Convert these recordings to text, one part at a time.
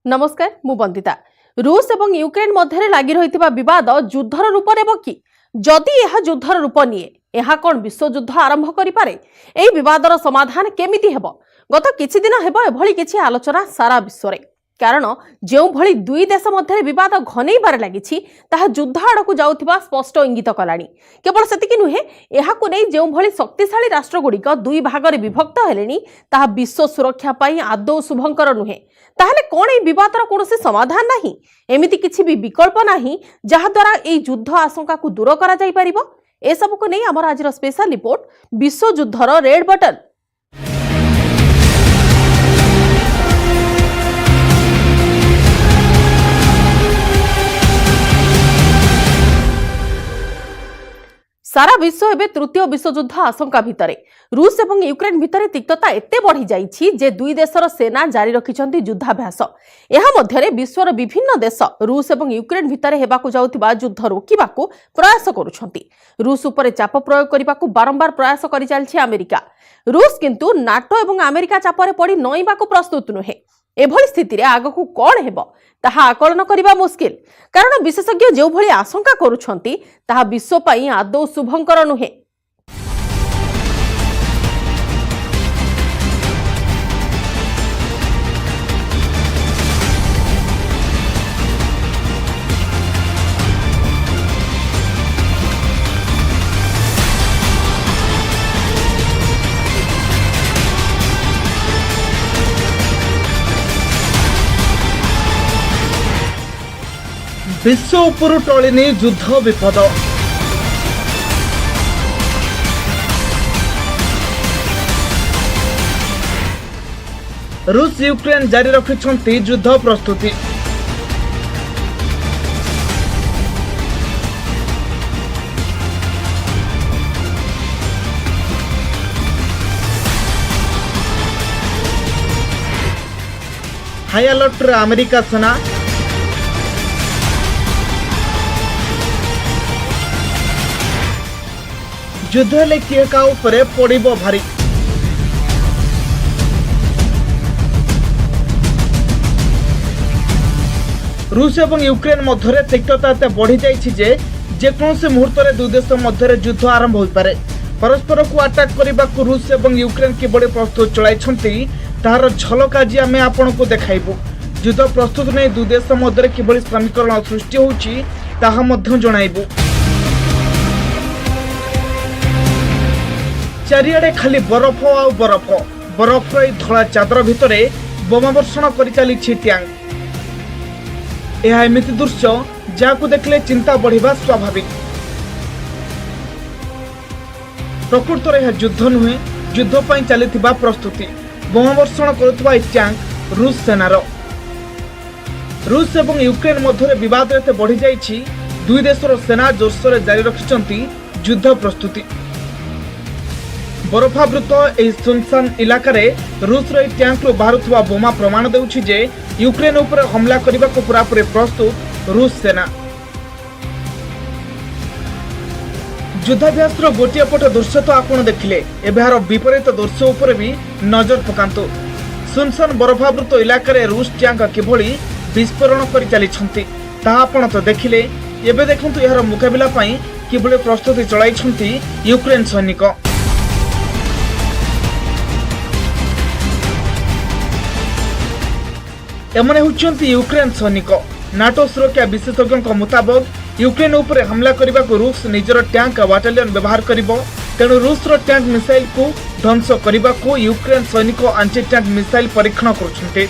नमस्कार मु वंदिता। रूस एवं यूक्रेन मध्य लगी रही विवाद युद्धर रूप नेब कि जदि यह युद्धर रूप निए यह कौन विश्वयुद्ध आरंभ करें? यह विवादर समाधान केमिति हेब? गत किछि दिन हेब एभली किछि आलोचना सारा विश्व रे। कारण जो भली दुई देश मध्य विवाद घनईबार लगी युद्ध आड़क जाउथिबा स्पष्ट इंगित कलानी। केवल सेतिकी नुहे, एहाकु नै जो भली शक्तिशाली राष्ट्रगुड़िक दुई भागरे विभक्त हेलेनी ताहा विश्व सुरक्षा पाई आदौ शुभंकर नुहे। ताहले कोन ए विवादर कोनोसी समाधान नाही? एमिति किछि भी विकल्प नाही जहा द्वारा ए युद्ध आशंका को दूर करा जाई परिबो? ए सब को नै हमर आजिर स्पेशल रिपोर्ट विश्व युद्धर रेड बटन। सारा विश्व एवं तृतीय विश्वयुद्ध आशंका भितर रूस और यूक्रेन भितर तिक्तता एते बढ़ी जाइछि जे दुई देशर सेना जारी रखिछन्ति युद्धाभ्यास। एहा मध्यरे विश्वर विभिन्न देश रूस और यूक्रेन भितर हेबाकु जाउथिबा युद्ध रोकिबाकु प्रयास करुछन्ति। रूस उपरे चाप प्रयोग करिबाकु बारंबार प्रयास करि चलछि अमेरिका। रूस किंतु नाटो और अमेरिका चापरे पड़ी नईबाकु प्रस्तुत नुहे। एभली स्थिति रे आगकु कोन हेबो ताहा आकलन करिबा मुश्किल। कारण विशेषज्ञ जो भली आशंका करुछन्ति ताहा विश्व पई आदौ शुभंकर नुहे। विश्व उपरू टळिनी युद्ध विपद। रूस यूक्रेन जारी रखिछन्ति युद्ध प्रस्तुति। हाई अलर्ट रे अमेरिका सेना। युद्ध हेले किए का उपरे पड़िबो भारी। रूस और यूक्रेन मध्य तिक्तता एते बढ़ी जाइछि जे जेकोसी मुहूर्त में दुई देश मध्य युद्ध आरंभ हो पारे। परस्पर को अटैक करने रूस और यूक्रेन किभली प्रस्तुत चलाइछन्ति तार झलक आज आमे आपनको देखाइबु। युद्ध प्रस्तुत नहीं दुई देश मध्य किभली समीकरण सृष्टि होउछि ताहा मध्य जणाइबु। चारिआडे खाली बरफ आ बरफ बरफर ए धला चादर भितर बोमा वर्षण कर चली टैंक। यह एमिति दृश्य जहां देखले चिंता बढ़िबा स्वाभाविक। प्रकृत में यह युद्ध नुहे, युद्ध पई चलिथिबा प्रस्तुति। बोमा वर्षण करुवा टैंक रूस सेनार। रूस और यूक्रेन मध्य विवाद एते बढ़ी जाइछि दुई देशर सेना जोरसोर जारी रखिछन्ति युद्ध प्रस्तुति। बरफावृत एही सुनसान इलाकार रूस टैंक रु बाहरुवा बोमा प्रमाण देउछि जे यूक्रेन उपर हमला करने को पूरापूरी प्रस्तुत रूस सेना। युद्धाभ्यास गोटे पट दृश्य तो आपण देखिले, एबार विपरीत दृश्य उपर भी नजर पकांतु। सुनसान बरफावृत इलाकार रूस टैंक किभली विस्फोरण कर चली ताहा आपण तो देखिले। एबे देखंतु यार मुकाबिला पई किभली प्रस्तुति चलाइछन्ति यूक्रेन सैनिक। एमने होचंती यूक्रेन सैनिक। नाटो सुरक्षा विशेषज्ञों मुताबक यूक्रेन उपर हमला करने को रूस निजर टैंक बाटालियन व्यवहार करिबो। तेणु रूस टैंक मिसाइल को ध्वंस करने को यूक्रेन सैनिक आंटी टैंक मिसाइल परीक्षण करुछन्ते।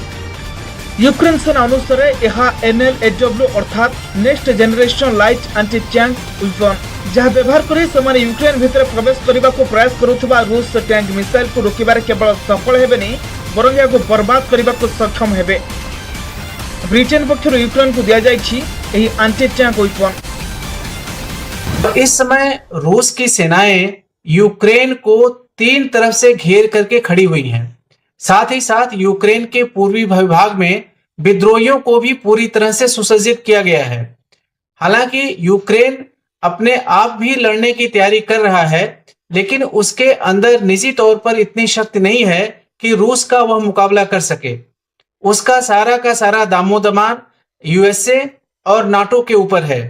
यूक्रेन सेना अनुसार यह NLAW अर्थात next generation light aunty tank weapon जहाँ व्यवहार करी से यूक्रेन भितर प्रवेश करने को प्रयास करुवा रूस टैंक मिसाइल को रोकबार केवल सफल हेबेनी बरं या बर्बाद करने को सक्षम हेबे। ब्रिटेन पक्षर यूक्रेन को दिया जाइछि एही एंटी टैंक वेपन। इस समय रूस की सेनाएं यूक्रेन को तीन तरफ से घेर करके खड़ी हुई हैं। साथ ही साथ यूक्रेन के पूर्वी भाग में विद्रोहियों को भी पूरी तरह से सुसज्जित किया गया है। हालांकि यूक्रेन अपने आप भी लड़ने की तैयारी कर रहा है, लेकिन उसके अंदर निजी तौर पर इतनी शक्ति नहीं है कि रूस का वह मुकाबला कर सके। उसका सारा का सारा दामोदमान यूएसए और नाटो के ऊपर है।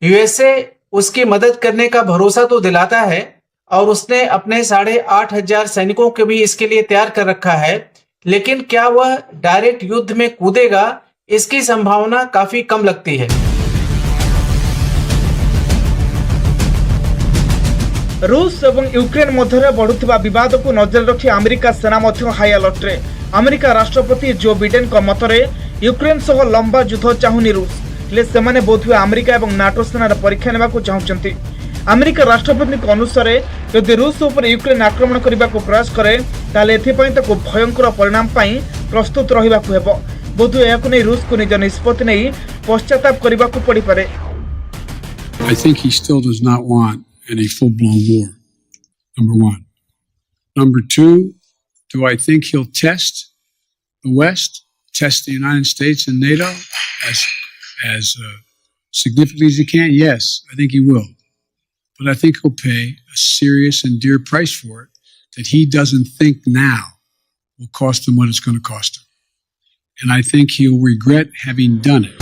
यूएसए उसकी मदद करने का भरोसा तो दिलाता है और उसने अपने 8,500 सैनिकों को भी इसके लिए तैयार कर रखा है, लेकिन क्या वह डायरेक्ट युद्ध में कूदेगा, इसकी संभावना काफी कम लगती है। रूस और यूक्रेन मध्य बढ़ुवा बद को नजर रखी अमेरिका सेना हाई अलर्ट रे। अमेरिका राष्ट्रपति जो बिडेन मतरे यूक्रेन सह लंबा युद्ध चाहूनी रूस, हेले सेमाने बोधहुए अमेरिका और नाटो सेनार परीक्षा नेबाकु चाहुछंती। अमेरिका राष्ट्रपति अनुसार यदि रूस उपर यूक्रेन आक्रमण करने को प्रयास करे ताले एथिपई ताको भयंकर परिणाम पाई प्रस्तुत रहिबाकु हेबो। बोधहुए याकु नै रूस को निज निष्पत्ति नै पश्चाताप करबाकु पड़ी पारे। I think he still does not want any full-blown war, number one. Number two, do I think he'll test the West, test the United States and NATO as significantly as he can? Yes, I think he will. But I think he'll pay a serious and dear price for it that he doesn't think now will cost him what it's going to cost him. And I think he'll regret having done it.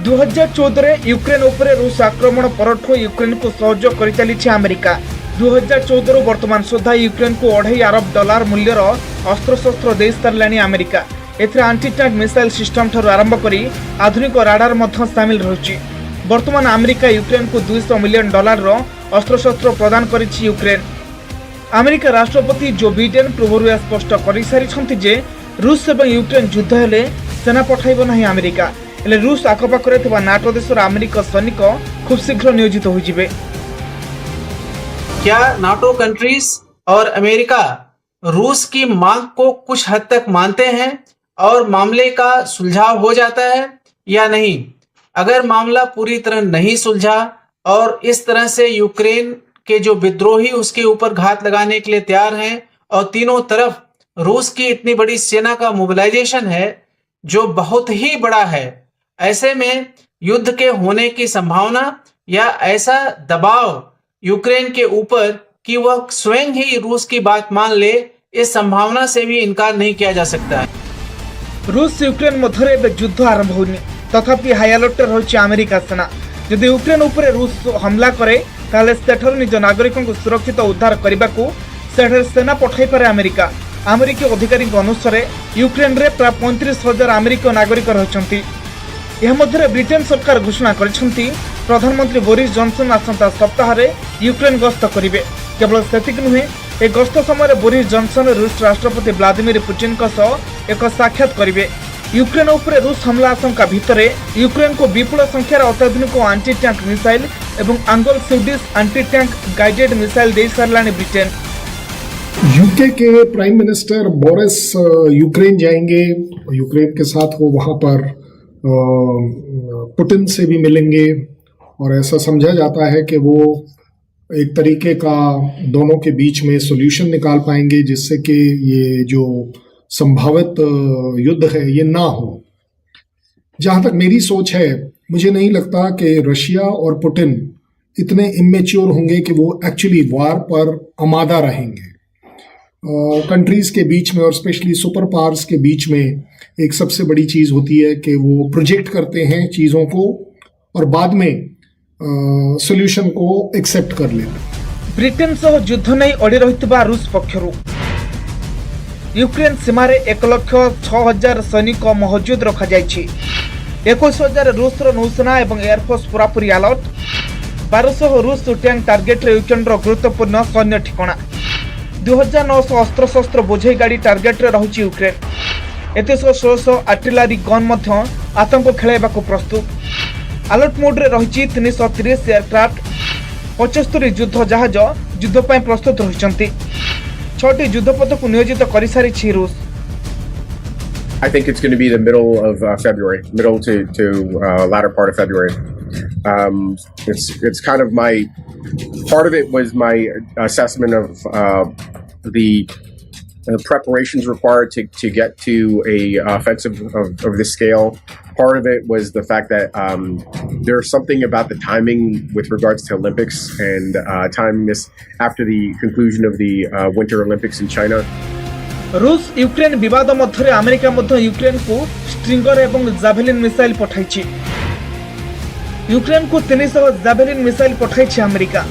2014 Ukraine उपरे रूस आक्रमण परठू Ukraine को सहयोग कर चली America. 2014 वर्तमान सुधा Ukraine को $2.5 अरब मूल्यर अस्त्रशस्त्र दे सारे अमेरिका। एथिरे आंटी टैंक मिसाइल सिस्टम ठारू आरंभ करी आधुनिक राडार मध्य सामिल रही। वर्तमान अमेरिका यूक्रेन को $200 मिलियन अस्त्रशस्त्र प्रदान करिछि यूक्रेन। अमेरिका राष्ट्रपति जो बिडेन पूर्व स्पष्ट कर सारी जे रूस और यूक्रेन युद्ध हेले सेना पठाइब नहीं अमेरिका, हेले रूस आखपाखे नाटो देशर अमेरिका सैनिक खूब शीघ्र नियोजित हो जिवे। क्या नाटो कंट्रीज और अमेरिका रूस की मांग को कुछ हद तक मानते हैं और मामले का सुलझाव हो जाता है या नहीं? अगर मामला पूरी तरह नहीं सुलझा और इस तरह से यूक्रेन के जो विद्रोही उसके ऊपर घात लगाने के लिए तैयार हैं और तीनों तरफ रूस की इतनी बड़ी सेना का मोबिलाइजेशन है जो बहुत ही बड़ा है, ऐसे में युद्ध के होने की संभावना या ऐसा दबाव यूक्रेन के ऊपर कि वह स्वयं ही रूस की बात मान ले, इस संभावना से भी इनकार नहीं किया जा सकता है। रूस यूक्रेन मध्य युद्ध आरंभ होनी, तथापि हाई अलर्ट रही अमेरिका सेना। यदि यूक्रेन उपर रूस हमला करे ताले सेठर निज नागरिकों को सुरक्षित उद्धार करने को सेठर सेना पठाई पारे अमेरिका। अमेरिकी अधिकारी अनुसार यूक्रेन रे प्राय 35,000 अमेरिकी नागरिक रही। यह मध्य ब्रिटेन सरकार घोषणा करिसेंती प्रधानमंत्री बोरिस जॉनसन आसंता सप्ताह यूक्रेन गस्त करेंगे। केवल सेतिक नुहे, ए गस्त समय बोरिस जॉनसन रूस राष्ट्रपति व्लादिमीर पुतिन एक साक्षात करेंगे। यूक्रेन उपर रूस हमला आशंका भितर यूक्रेन को विपुल संख्यार अत्याधुनिक आंटी टैंक मिसाइल एवं आंगल Swedish anti tank guided missile दे सारे ब्रिटेन। यूके के प्राइम मिनिस्टर बोरिस यूक्रेन जाएंगे। यूक्रेन के साथ वो वहाँ पर पुतिन से भी मिलेंगे और ऐसा समझा जाता है कि वो एक तरीके का दोनों के बीच में सॉल्यूशन निकाल पाएंगे जिससे कि ये जो संभावित युद्ध है ये ना हो। जहाँ तक मेरी सोच है, मुझे नहीं लगता कि रशिया और पुतिन इतने इमेच्योर होंगे कि वो एक्चुअली वार पर आमादा रहेंगे। कंट्रीज के बीच में और स्पेशली सुपर पावर्स के बीच में एक सबसे बड़ी चीज़ होती है कि वो प्रोजेक्ट करते हैं चीज़ों को और बाद में सॉल्यूशन को एक्सेप्ट कर लेते। ब्रिटेन सह युद्ध नहीं अड़ी रही रूस पक्षर यूक्रेन सीमार 1,06,000 सैनिक मौजूद रखा जायछि। 21,000 रूस नौसेना और एयरफोर्स पूरापूरी अलर्ट। 1200 रूस टैंक टार्गेट यूक्रेन गुरुत्वपूर्ण सैन्य ठिकाना। 2,900 अस्त्रशस्त्र बोझई गाड़ी टार्गेट रही यूक्रेन। 1,600 आर्टिलरी गन आतंक खेलाइबा प्रस्तुत। अलर्ट मोड्रे रही 330 एयरक्राफ्ट। 75 युद्ध जहाज युद्ध प्रस्तुत रही। 6टी युद्धपोत को नियोजित कर सारी रूस। I think it's going to be the middle of February, middle to latter part of February. It's kind of part of it was my assessment of the preparations required to get to a offensive of this scale. Part of it was the fact that there's something about the timing with regards to Olympics and timing this after the conclusion of the Winter Olympics in China. रूस Ukraine विवाद मध्य America Ukraine को stringer एवं जाभेलिन missile पठाई। Ukraine को 300 जाभेलिन missile पठाई America.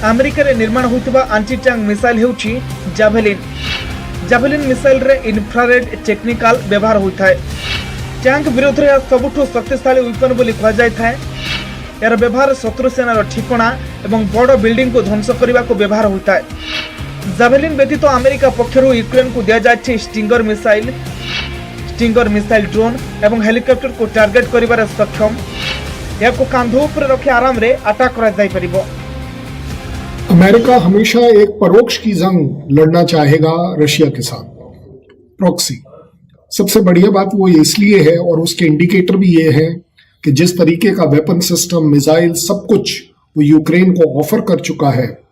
America रे निर्माण होइतबा aunty tank missile हेउची जाभेलिन। जाभेलिन missile रे इन्फ्रारेड टेक्निकल व्यवहार होता है। टैंक विरोध रे सबुठु शक्तिशाली वेपन बोली कहा जाय थाए। यार व्यवहार शत्रु सेनार ठिकाना एवं बड़ बिल्डिंग को ध्वंस करने को व्यवहार होता है। जाभेलिन व्यतीत अमेरिका पक्षर यूक्रेन को दि जाए स्टिंगर मिसाइल ड्रोन एवं हेलिकॉप्टर को टार्गेट करिबार सक्षम। याको कांधो पर रखी आराम रे अटैक करा जाय परिबो। अमेरिका हमेशा एक परोक्ष की जंग लड़ना चाहेगा रशिया के साथ, प्रॉक्सी। सबसे बढ़िया बात वो इसलिए है और उसके इंडिकेटर भी ये है कि जिस तरीके का वेपन सिस्टम, मिसाइल, सब कुछ वो यूक्रेन को ऑफर कर चुका है,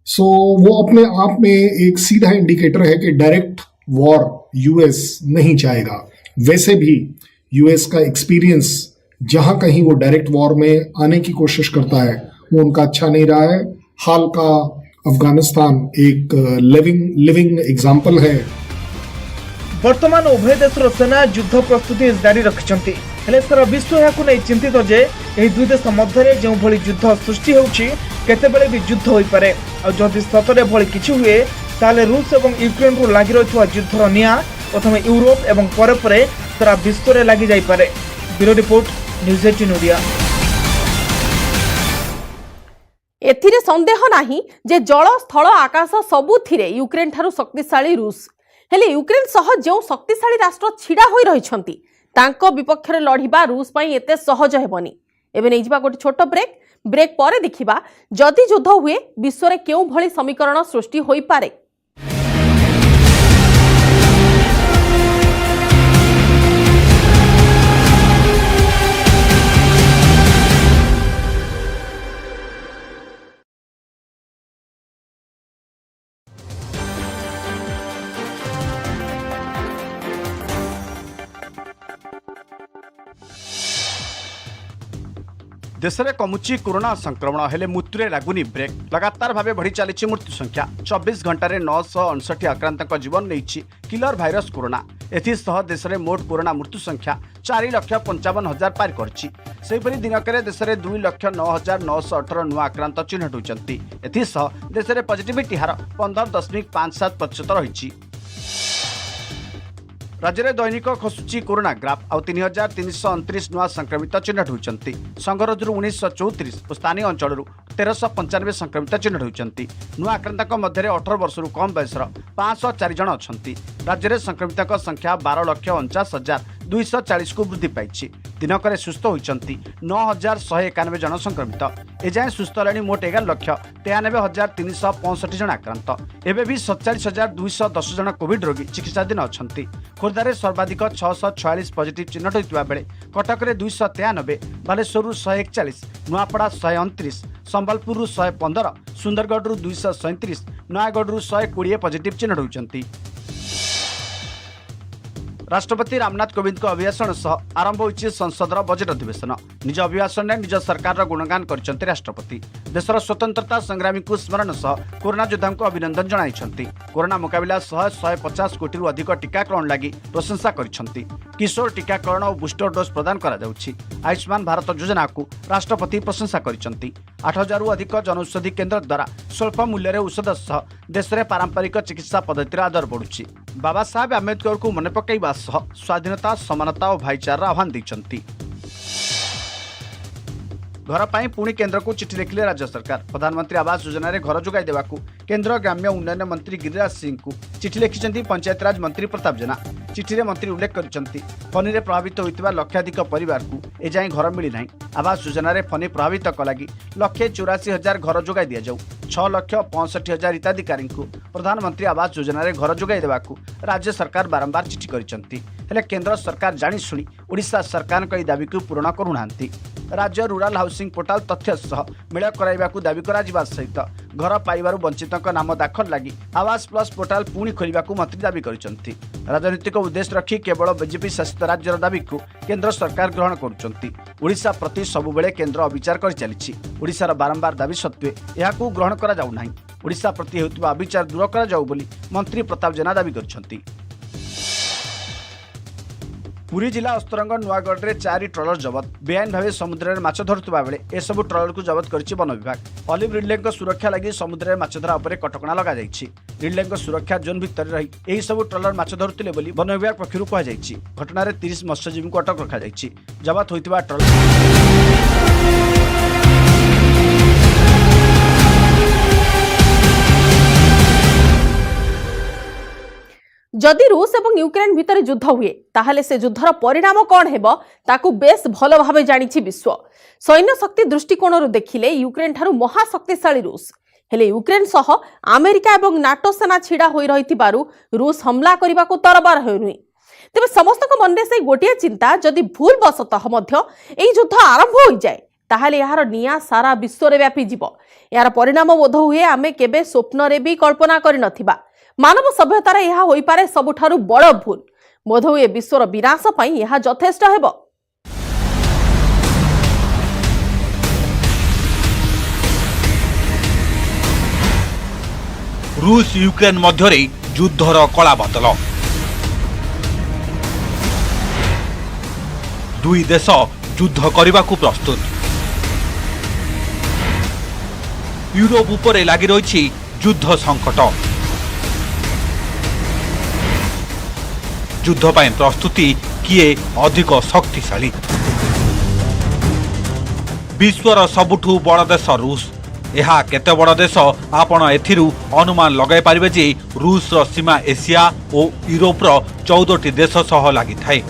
सो वो अपने आप में एक सीधा इंडिकेटर है कि डायरेक्ट वॉर यूएस नहीं चाहेगा। वैसे भी यूएस का एक्सपीरियंस जहां कहीं वो डायरेक्ट वॉर में आने की कोशिश करता है वो उनका अच्छा नहीं रहा है। हाल का अफगानिस्तान एक लिविंग एग्जाम्पल है। वर्तमान उभय देशर सेना युद्ध प्रस्तुति जारी रखिछंती। हेले सारा विश्व याकु नै चिंतित जे एही दुई देश मध्यरे जो भली युद्ध सृष्टि होउची केतेबेले भी युद्ध होई पारे। आ जदि सतरे भली किछि हुए ताले रूस एवं यूक्रेन को लागि रहितवा युद्धर निया प्रथमे यूरोप एवं परे परे सारा विश्व रे लागि जाई पारे। Bureau report, news 18 Odia. एथिरे संदेह नाही जे जल, स्थल, आकाश सबुथिरे यूक्रेन ठारू शक्तिशाली रूस। हेले यूक्रेन सह जो शक्तिशाली राष्ट्र छिड़ा होई रहिछंती तांको विपक्ष रे लढिबा रूस पई एते सहज हेबनी। एबे नै जिबा गोटे छोट ब्रेक परे देखिबा जदि युद्ध हुए विश्व रे केउ भली समीकरण सृष्टि होई पारे। देश में कमुची कोरोना संक्रमण हेले मृत्यु लगुनि ब्रेक। लगातार भाव बढ़ी चली मृत्यु संख्या। 24 घंटे 959 आक्रांत जीवन नहीं किलर भाइरस कोरोना। एसह देश में मोट कोरोना मृत्यु संख्या 4,55,000 पार कर। दिनक देश में 2,09,918 नुआ आक्रांत चिन्हट होती। एसह देश में पॉजिटिविटी हार 15.57% रही। राज्य में दैनिक खसुची कोरोना ग्राफ आउ 3,329 नुआ संक्रमित चिन्हट होती। संगरोधर 1934 और स्थानीय अंचल 1,395 संक्रमित चिन्हट होती। नुआ आक्रांत मध्य 18 वर्ष कम बयसर 504 जन अच्छा। राज्य में संक्रमित संख्या 12,49,240 को वृद्धि पाई। दिनक सुस्थ होती 9,191 जन संक्रमित। एजाएं सुस्थ है मोट 11,93,365 जन आक्रांत। एवं भी 47,210 जन कोविड रोगी चिकित्साधीन अच्छा। खोर्धारे सर्वाधिक 646 पॉजिटिव चिन्हट होता बेले कटक में 293, बालेश्वर 141, नुआपड़ा 129, संबलपुर 115, सुंदरगढ़ 237, नयागढ़ 120 पॉजिटिव चिन्हट होती। राष्ट्रपति रामनाथ कोविंद अभिभाषण सह आरंभ होइछि संसदर बजेट अधिवेशन। निज अभिभाषण में निज सरकार गुणगान करछन्ति राष्ट्रपति। देशर स्वतंत्रता संग्रामी को स्मरण सह कोरोना योद्धा को अभिनंदन जणाइछन्ति। कोरोना मुकाबिला 150 कोटी अधिक टीकाकरण लगी प्रशंसा करछन्ति। किशोर टीकाकरण और बूस्टर डोज प्रदान करा जाउछि। आयुष्मान भारत योजना को राष्ट्रपति प्रशंसा करछन्ति। 8,000 अधिक जनौषधि केन्द्र द्वारा स्वल्प मूल्य औषध सह देश में पारंपरिक चिकित्सा पद्धतिर आदर बढ़ुछि। बाबा साहेब आंबेडकर को मन पकईवा सह स्वाधीनता, समानता और भाईचारा आह्वान देइछन्ति। घर पर पुणी केन्द्र को चिठी लिखिले राज्य सरकार। प्रधानमंत्री आवास योजना रे घर जोगाई देवाकू केन्द्र ग्राम्य उन्नयन मंत्री गिरिराज सिंह को चिठी लिखिछन्ति पंचायतराज मंत्री प्रताप जेना। चिठी रे मंत्री उल्लेख करछन्ति फनी रे प्रभावित होइतिबा लक्षाधिक परिवार को एजाएं घर मिली नाही। आवास योजना रे फनी प्रभावित कलागी 1,84,000 घर जोगाई दिया जाऊ। 6,65,000 हिताधिकारी को प्रधानमंत्री आवास योजना रे घर जोगाई देवाकू राज्य सरकार बारंबार चिठी करछन्ति। हेले केन्द्र सरकार जानी शुणी ओडिशा सरकार दाबी को पूरण करूनाहांती। राज्य रूराल हाउसिंग पोर्टाल तथ्य सह मेल कराइबाकू दाबी करा सहित घर पाइबारु वंचितों नाम दाखल लगी आवास प्लस पोर्टाल पुणी खोलिबाकू मंत्री दाबी करिसेंती। राजनीतिक उद्देश्य रखी केवल बीजेपी शासित राज्यर दाबी को केंद्र सरकार ग्रहण करुछंती। ओडिशा प्रति सबुबेले केंद्र अविचार कर चलिछि। ओडिशार बारंबार दाबी सत्वे एहाकू ग्रहण करा जाउ नाही। ओडिशा प्रति हेउतबा अविचार दूर करा जाउ बोली मंत्री प्रताप जेना दाबी करिसेंती। पुरी जिला अस्तरंग नुआगढ़ में 4 ट्रलर जबत बेआईन भाव समुद्र में माछ धरुवा बेले एसबू ट्रलर को जबत कर वन विभाग। अलिव रिडले सुरक्षा लगी समुद्र में माछ धरा उपर कटकणा लग रिडले सुरक्षा जोन भितर रही यही सबू ट्रलर माछ धरुले वन विभाग पक्षर कहुई। घटना 30 मत्स्यजीवी को अटक रखा जबत होता ट्रलर जदि रूस और यूक्रेन भितर युद्ध हुए ताहले से युद्धर परिणाम कौन हेबो ताकू बेस भल भाव जानिछि विश्व। सैन्य शक्ति दृष्टिकोण देखिले यूक्रेन ठारू महाशक्तिशाली रूस हेले यूक्रेन सह अमेरिका और नाटो सेना छिड़ा होई रहिथिबारु रूस हमला करने को तरबार होइनुई। तेबे समस्त मन में से गोटे चिंता जदि भूल बसतः मध्य एई युद्ध आरंभ हो जाए ताहले यार निया सारा विश्व रे व्यापी जीवो। यार परिणाम बोध हुए आमे केबे स्वप्न रे भी कल्पना करि नथिबा। मानव सभ्यतार यह होई पारे सबुठारु बड़ भूल। बोध हुए विश्वर विनाश पई यह यथेष्ट हेबो। रूस यूक्रेन मध्य युद्धर कला बादल। दुई देश युद्ध करने को प्रस्तुत। यूरोप उपरे लगी रही युद्ध संकट। युद्ध पाई प्रस्तुति किए अधिक शक्तिशाली। विश्वर सबुठु बड़ देश रूस। यह केते बड़ देश आपण एथिरु अनुमान लगाई पारिबे जे रूस रो सीमा एशिया और यूरोप रो 14टी देश सह लागि थाए।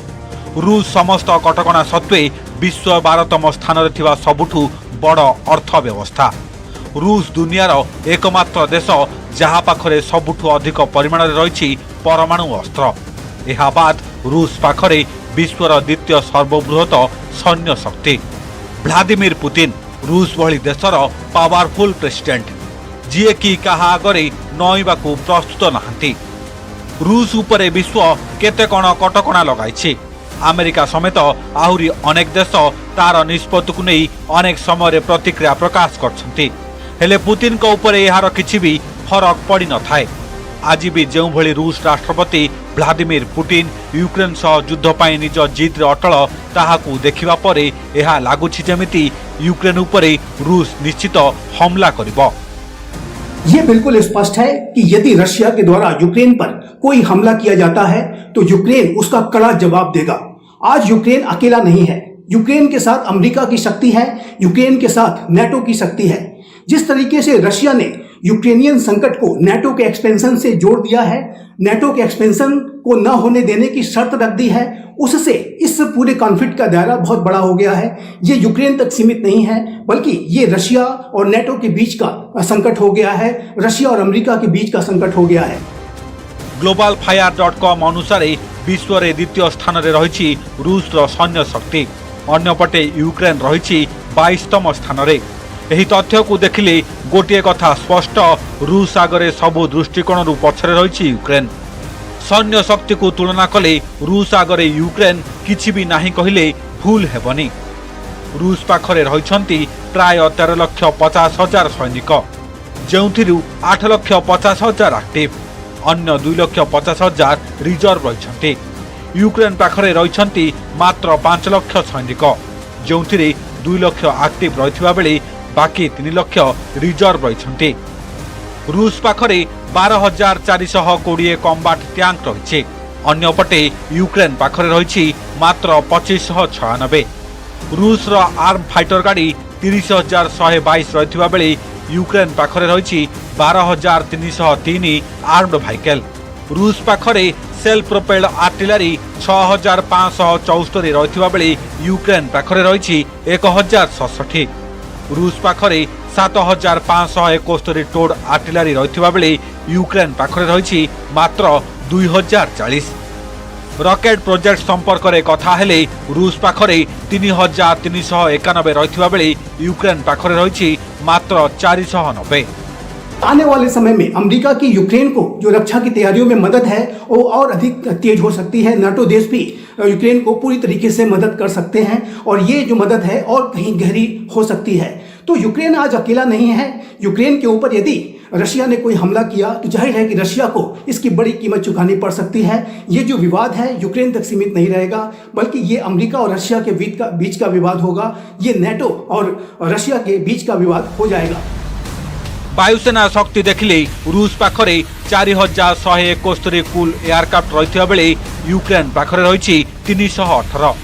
रूस समस्त कटकणा सत्वे विश्व 12तम स्थान रे थिबा सबुठु बड़ अर्थव्यवस्था। रूस दुनियार एकमात्र देश जहा पाखरे सबुठु अधिक परिमाण रे रहिछि परमाणु अस्त्र। यह बाद रूस पाखरे विश्वर द्वितीय सर्वबृहत सैन्य शक्ति। व्लादिमीर पुतिन रूस भली देशर पावरफुल प्रेसिडेंट जी कि कहा आगरे नईबाकू प्रस्तुत नहांती। रूस उपरे विश्व केते कण कटकणा लगाइछि। अमेरिका समेत आहुरी अनेक देश तार निष्पत्ति को नहीं अनेक समय प्रतिक्रिया प्रकाश करछंती। हेले पुतिन को उपरे यार किछि भी फरक पड़ी न थाए। आज भी जो भली रूस राष्ट्रपति व्लादिमीर पुतिन यूक्रेन सह युद्ध पाई निज जिद अटल ताहाकू देखिबा परे यह लागुछि जेमिति यूक्रेन उपरे रूस निश्चित हमला करिबो। ये बिल्कुल स्पष्ट है कि यदि रशिया के द्वारा यूक्रेन पर कोई हमला किया जाता है तो यूक्रेन उसका कड़ा जवाब देगा। आज यूक्रेन अकेला नहीं है। यूक्रेन के साथ अमेरिका की शक्ति है, यूक्रेन के साथ नाटो की शक्ति है। जिस तरीके से रशिया ने यूक्रेनियन संकट को नाटो के एक्सपेंशन से जोड़ दिया है, नाटो के एक्सपेंशन को न होने देने की शर्त रख दी है, उससे इस पूरे कॉन्फ्लिक्ट का दायरा बहुत बड़ा हो गया है। ये यूक्रेन तक सीमित नहीं है बल्कि ये रशिया और नाटो के बीच का संकट हो गया है, रशिया और अमेरिका के बीच का संकट हो गया है। globalfire.com अनुसार विश्व रे द्वितीय स्थान रे रही रूस रो सैन्य शक्ति। अन्यपटे यूक्रेन रही 22तम स्थान रे। एही तथ्य को देखिले गोटे कथा स्पष्ट, रूस आगरे सबु दृष्टिकोण पछरे रही यूक्रेन। सैन्य शक्ति को तुलना कले रूस आगरे यूक्रेन किछि भी नाही कहिले भूल हेबनी। रूस पाखरे रहिछंती प्राय 13,50,000 सैनिक, जेउथिरु 8,50,000 एक्टिव, अन्य 2,50,000 रिजर्व रहिछंती। यूक्रेन पाखरे रहिछंती मात्र 5 लाख सैनिक, जेउथिरे 2 लाख एक्टिव रहिथिबा बेले बाकी 3 लाख रिजर्व रहिछंती। रूस पाखरे 12,420 कम्बाट टैंक रही। अन्यपटे यूक्रेन पाखरे रही मात्र 2596। रूस रो आर्म फाइटर गाड़ी 30,122 रहिथिबा बेले यूक्रेन पाखरे रही 12,303 आर्म्ड व्हीकल। रूस पाखरे सेल्फ प्रोपेल्ड आर्टिलरी 6,574 रहिथिबा बेले यूक्रेन पाखरे रही 1,067। रूस पाखरे 7,571 टोड आर्टिलरी रहिथिबा बेले यूक्रेन पाखरे रही मात्र 2,040। रॉकेट प्रोजेक्ट संपर्क में कथा हेले रूस पाखरे 3391 रहिथिबा बेले यूक्रेन पाखरे रहिछि मात्र 490। आने वाले समय में अमेरिका की यूक्रेन को जो रक्षा की तैयारियों में मदद है वो और अधिक तेज हो सकती है। नाटो देश भी यूक्रेन को पूरी तरीके से मदद कर सकते हैं और ये जो मदद है और कहीं गहरी हो सकती है। तो यूक्रेन आज अकेला नहीं है। यूक्रेन के ऊपर यदि रशिया ने कोई हमला किया तो जाहिर है कि रशिया को इसकी बड़ी कीमत चुकानी पड़ सकती है। ये जो विवाद है यूक्रेन तक सीमित नहीं रहेगा, बल्कि ये अमेरिका और रशिया के बीच का विवाद होगा। ये नाटो और रशिया के बीच का विवाद हो जाएगा। वायुसेना शक्ति देखिले रूस पाखरे 4171 कुल एयरक्राफ्ट रहिथिबा बेले यूक्रेन पाखरे रहिछि 318।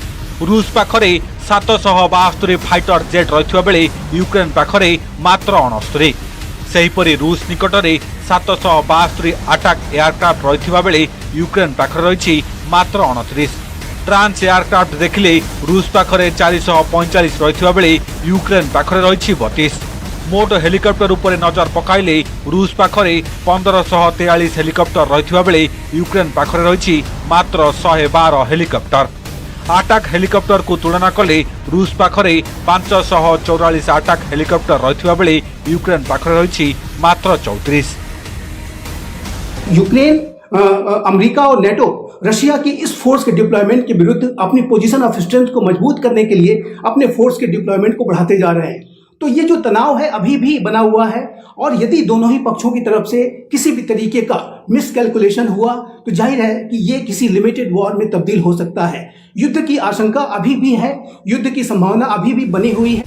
रूस पाखरे 772 फाइटर जेट रहिथिबा बेले यूक्रेन पाखरे मात्र 69। सेहिपरि रूस निकटरे 772 अटैक एयरक्राफ्ट रहिथिबा बेले यूक्रेन पाखरे रहिछि मात्र 29। ट्रांस एयरक्राफ्ट देखिले रूस पाखरे 445 रहिथिबा बेले यूक्रेन पाखरे रहिछि 32। मोट हेलिकॉप्टर उपरे नजर पकाइले रूस पाखरे 1543 हेलिकॉप्टर रहिथिबा बेले यूक्रेन पाखरे रहिछि मात्र 112 हेलिकॉप्टर। अटैक हेलिकॉप्टर को तुलना कले रूस पाखरे 544 अटैक हेलिकॉप्टर रहिथिबा बेले यूक्रेन पाखरे रहिछि मात्र 34। यूक्रेन अमेरिका और नाटो रशिया की इस फोर्स के डिप्लॉयमेंट के विरुद्ध अपनी पोजीशन ऑफ स्ट्रेंथ को मजबूत करने के लिए अपने फोर्स के डिप्लॉयमेंट को बढ़ाते जा रहे हैं। तो ये जो तनाव है अभी भी बना हुआ है और यदि दोनों ही पक्षों की तरफ से किसी भी तरीके का मिसकैलकुलेशन हुआ तो जाहिर है कि ये किसी लिमिटेड वॉर में तब्दील हो सकता है। युद्ध की आशंका अभी भी है, युद्ध की संभावना अभी भी बनी हुई है।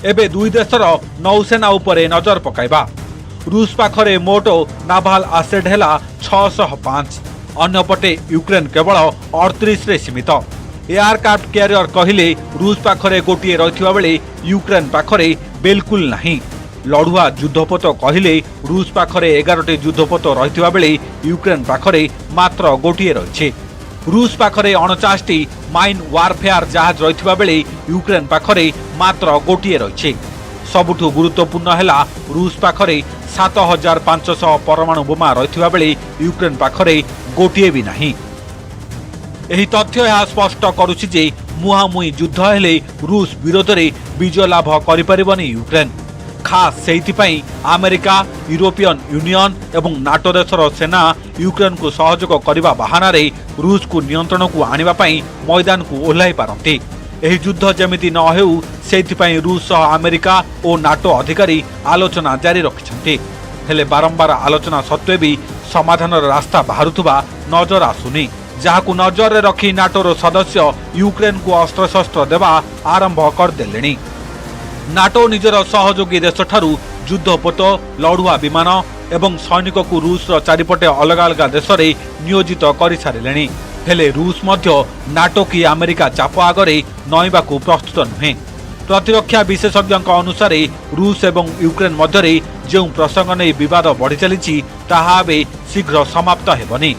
एबे दुई देशर नौसेना उपरे नजर पकाइबा। रूस पाखरे मोट नाभाल आसेट हेला 605। अन्यपटे यूक्रेन केवल 38 रे सीमित। एयरक्राफ्ट कैरियर कहिले रूस पाखरे गोटिए रहिथिबा बेले यूक्रेन पाखरे बिल्कुल नहीं। लड़ुआ युद्धपोत कहिले रूस पाखरे 11टी युद्धपोत रहिथिबा बेले यूक्रेन पाखरे मात्र गोटिए रहिछि। रूस पाखरे 49टी माइन वारफेयर जहाज रहिथिबा बेले यूक्रेन पाखरे मात्र गोटिए रहिछि। सबुठु गुरुत्वपूर्ण हेला रूस पाखरे 7500 परमाणु बोमा रहिथिबा बेले यूक्रेन पाखरे गोटिए भी नहीं। एही तथ्य यह स्पष्ट करुछि जे मुहामुही युद्ध हेले रूस विरोध में विजय लाभ करिपारिबनी यूक्रेन। खास सेइथिपई अमेरिका, यूरोपियन यूनियन एवं नाटो देशर सेना यूक्रेन को सहयोग करने बहाना रे रूस को नियंत्रण को आनिबा पई मैदान को ओह्लाई पारंती। एही युद्ध जेमिति न हेउ सेइथिपई रूस सह अमेरिका और नाटो अधिकारी आलोचना जारी रखिछन्ति। हेले बारंबार आलोचना सत्वे भी समाधान रास्ता बाहरुथुबा नजर आसुनी, जहाकु नजर रे रखी नाटोर सदस्य यूक्रेन को अस्त्रशस्त्र देवा आरंभ करदेलेनी। नाटो निजर सहयोगी देश ठारू युद्धपोत, लड़ुआ विमान एवं सैनिक को रूस चारिपटे अलग अलग देश में नियोजित कर सारे। हेले रूस मध्य नाटो की अमेरिका चाप आगरे नईबाकू प्रस्तुत नुहे। प्रतिरक्षा विशेषज्ञों अनुसार रूस एवं यूक्रेन मध्य जो प्रसंग नहीं विवाद बढ़ी चली ताहा शीघ्र समाप्त हेबनी।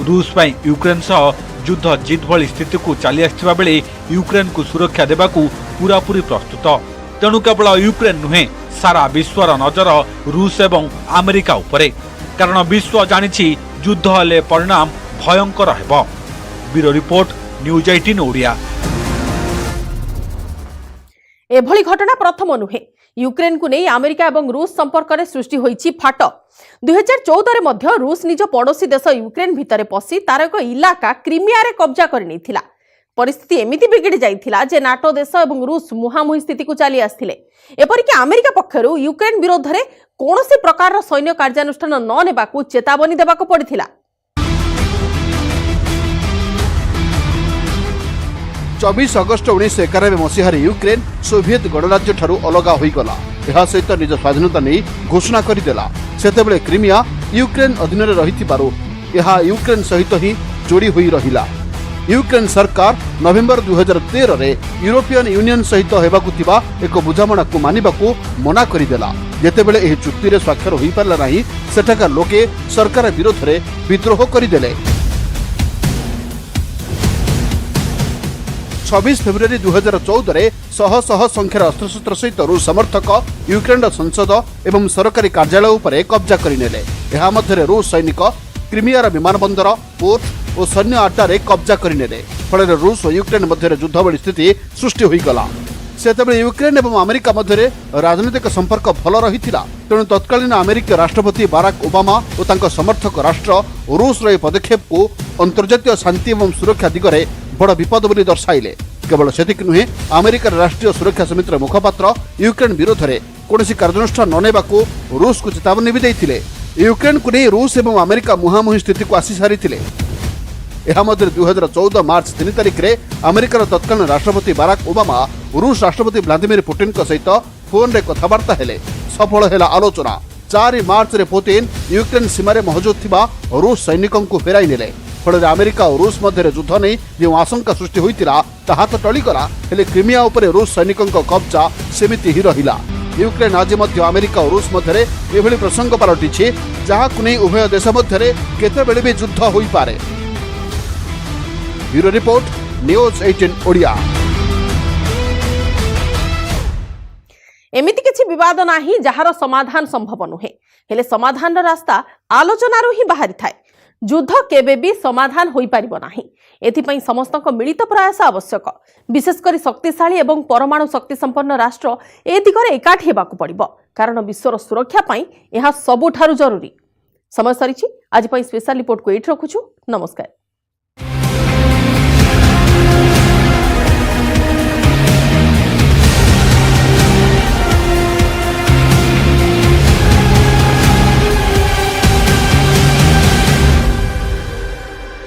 रूस पई यूक्रेन सह युद्ध जिद भली स्थिति को चली आसथिबा बेले यूक्रेन को सुरक्षा देबाकू पूरापूरी प्रस्तुत। तेणु केवल यूक्रेन नुहे सारा विश्वर नजर रूस एवं अमेरिका उपरे, कारण विश्व जानिछि युद्ध हेले परिणाम भयंकर हेबो। Bureau report, news 18 Odia. एभली घटना प्रथम नुहे। यूक्रेन को नहीं अमेरिका और रूस संपर्क में सृष्टि होईछि फाट। 2014 मध्य रूस निज पड़ोसी देश यूक्रेन भितर पशि तार एक इलाका क्रीमिया रे कब्जा कर नैथिला। परिस्थिति एमिति बिगड़ी जाइथिला जे नाटो देश और रूस मुहामुही स्थिति को चली आसथिले। एपरिक अमेरिका पक्षरु यूक्रेन विरोध में कौनसी प्रकार सैन्य कार्यानुष्ठान न नेबाकू चेतावनी देबाकू पड़िथिला। 24 अगस्ट 1991 मसीह यूक्रेन सोवियत गणराज्य ठारू अलग होईगला। यह सहित निज स्वाधीनता नहीं घोषणा करदेला। सेतेबेले क्रीमिया यूक्रेन अधीन रहिथिबारु यह यूक्रेन सहित ही जोड़ी हुई रहिला। यूक्रेन सरकार नवेम्बर 2013 रे यूरोपियन यूनियन सहित हेबाकू थिबा एक बुझामणा को मानिबाकू मना करदेला। जेतेबेले एही चुक्ति रे स्वाक्षर होई पारला नाही, सेठाकार लोके सरकार विरोध रे विद्रोह करदेले। 26 फेब्रुआरी 2014 रे शह शह संख्यार अस्त्रशस्त्र सहित रूस समर्थक यूक्रेन संसद एवं सरकारी कार्यालय उपरे कब्जा करनेले। यह मध्य रूस सैनिक क्रीमियार विमानबंदर, पोर्ट और सैन्य अड्डारे कब्जा करने फल रूस और यूक्रेन मध्य युद्ध भली स्थिति सृष्टि होईगला। सेतेबेले यूक्रेन एवं अमेरिका मध्य राजनीतिक संपर्क भल रही तेणु तत्कालीन अमेरिकीय राष्ट्रपति बाराक ओबामा और तांको समर्थक राष्ट्र रूस पदक्षेप को अंतर्जातीय शांति एवं सुरक्षा दिगरे बड़ विपद बोली दर्शाइले। केवल सेतिक नुहे अमेरिकार राष्ट्रीय सुरक्षा समितिर मुखपात्र यूक्रेन विरोध में कौन कार्यानुष्ठान न नेबाकू रूस को चेतावनी भी देते। यूक्रेन को नहीं रूस एवं अमेरिका मुहांमुही स्थिति को आसी सारी 2014 मार्च 3 तारिख में अमेरिकार तत्कालीन राष्ट्रपति बाराक ओबामा रूस राष्ट्रपति व्लादिमीर पुतिन सहित फोन रे कथबार्ता हेले सफल है आलोचना। 4 मार्च रे पुतिन यूक्रेन सीमार मौजूद थिबा रूस सैनिकों को फेराई नेले। फल अमेरिका और रूस मध्य युद्ध नहीं जो आशंका सृष्टि होता ताहा तो टळीगला हेले क्रिमिया उपरे रूस सैनिकों कब्जा सेमिति ही रहिला। यूक्रेन आज मध्य अमेरिका और रूस मध्य एभली प्रसंग पलटि जहाँ नहीं उभय देश मध्य केतेबेले भी युद्ध होई पारे। Bureau report news 18 Odia. एमिति किछि विवाद नाही जहार समाधान संभव नुहे हेले समाधान रास्ता आलोचनारू ही बाहरी थाए। युद्ध केबे भी समाधान होई पारिबो नाही। एथिपई समस्तक मिलित प्रयास आवश्यक। विशेषकर शक्तिशाली एवं परमाणु शक्ति संपन्न राष्ट्र ए दिगरे एकाठी हेबाकू पड़िबो कारण विश्वर सुरक्षा पई एहा सबुठारु जरूरी। समय सरीछि आज पई स्पेशल रिपोर्ट को एठ रखुछु। नमस्कार।